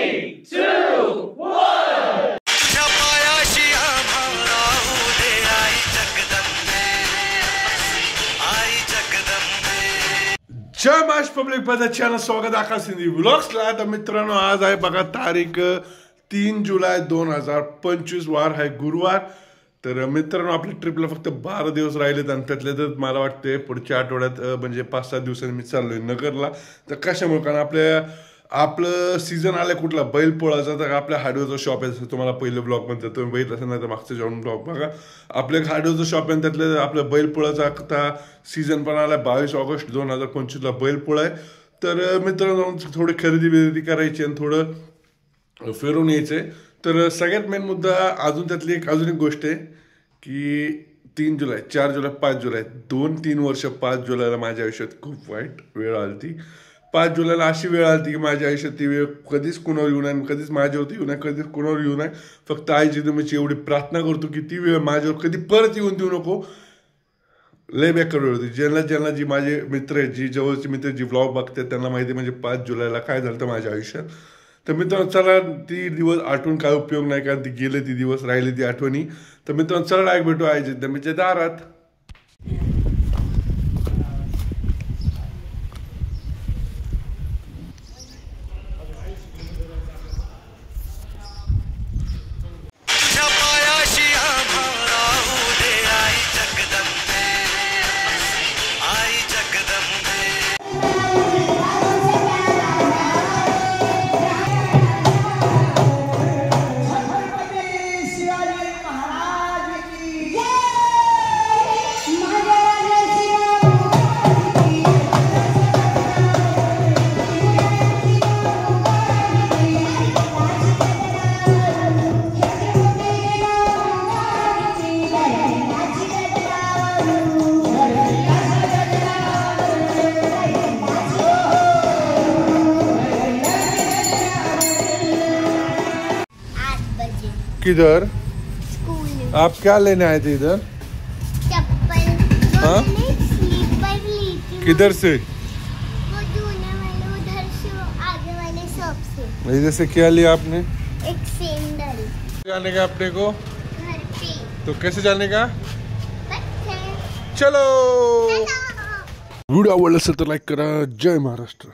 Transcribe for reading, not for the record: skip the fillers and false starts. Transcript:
3, 2, 1. जय Maharashtra public पदाच्यानं स्वागत आकाश सिंधी व्लॉग्सला। तर मित्रांनो, आज आहे बघा तारीख 3 जुलै 2025, वार आहे गुरुवार। तर मित्रांनो, आपल्या ट्रिपला फक्त 12 दिवस राहिलेत आणि त्यातले तर मला वाटते पुढच्या आठवड्यात म्हणजे 5-7 दिवसांनी मी चाललोय नगरला। तर कशामुळे, कारण आपलं सीझन आलं कुठला बैलपोळाचा। तर आपल्या हार्डवेअरचं शॉप आहे, तुम्हाला पहिलं ब्लॉग म्हणतात तुम्ही बघितलं असेल, नाही तर मागचं जाऊन ब्लॉग बघा। आपल्या हार्डवेअरचं शॉप आहे, त्यातलं आपलं बैलपोळाचा आता सीझन पण आला। 22 ऑगस्ट 2025ला बैलपोळा आहे। तर मित्रांनो, थोडी खरेदी करायची आणि थोडं फिरून यायचंय। तर सगळ्यात मेन मुद्दा अजून त्यातली अजून एक गोष्ट आहे की 3 जुलै 4 जुलै 5 जुलै 2-3 वर्ष 5 जुलैला माझ्या आयुष्यात खूप वाईट वेळ आली। 5 जुलैला अशी वेळ आली की माझ्या आयुष्यात ती वेळ कधीच कुणावर येऊ नये, कधीच माझ्यावरती येऊ नये, कधीच कुणावर येऊ नये। फक्त आईची तुम्ही एवढी प्रार्थना करतो की ती वेळ माझ्यावर कधी परत येऊन देऊ नको। लय बेकार वेळ होती। ज्यांना जी माझे मित्र आहेत, जी जवळचे मित्र जी व्लॉग बघतात त्यांना माहिती म्हणजे 5 जुलैला काय झालं माझ्या आयुष्यात। तर मित्रांनो, चला ती दिवस आठवून काय उपयोग नाही, कारण ती गेले ती दिवस, राहिले ती आठवणी। तर मित्रांनो, चला डायरेक्ट भेटू आईच्या दमीच्या दारात। किधर? स्कूल। आप क्या लेने आए थे इधर? चप्पल। हाँ? स्लीपर ली थी। किधर से? वो जूने वाले उधर से, आगे वाले शॉप से। इधर से क्या लिया आपने? एक सैंडल। जाने का अपने को? घर पे। तो कैसे जाने का? पत्थर। चलो। चलो। व्हिडिओ आवडला असेल तर लाईक करा। जय महाराष्ट्र।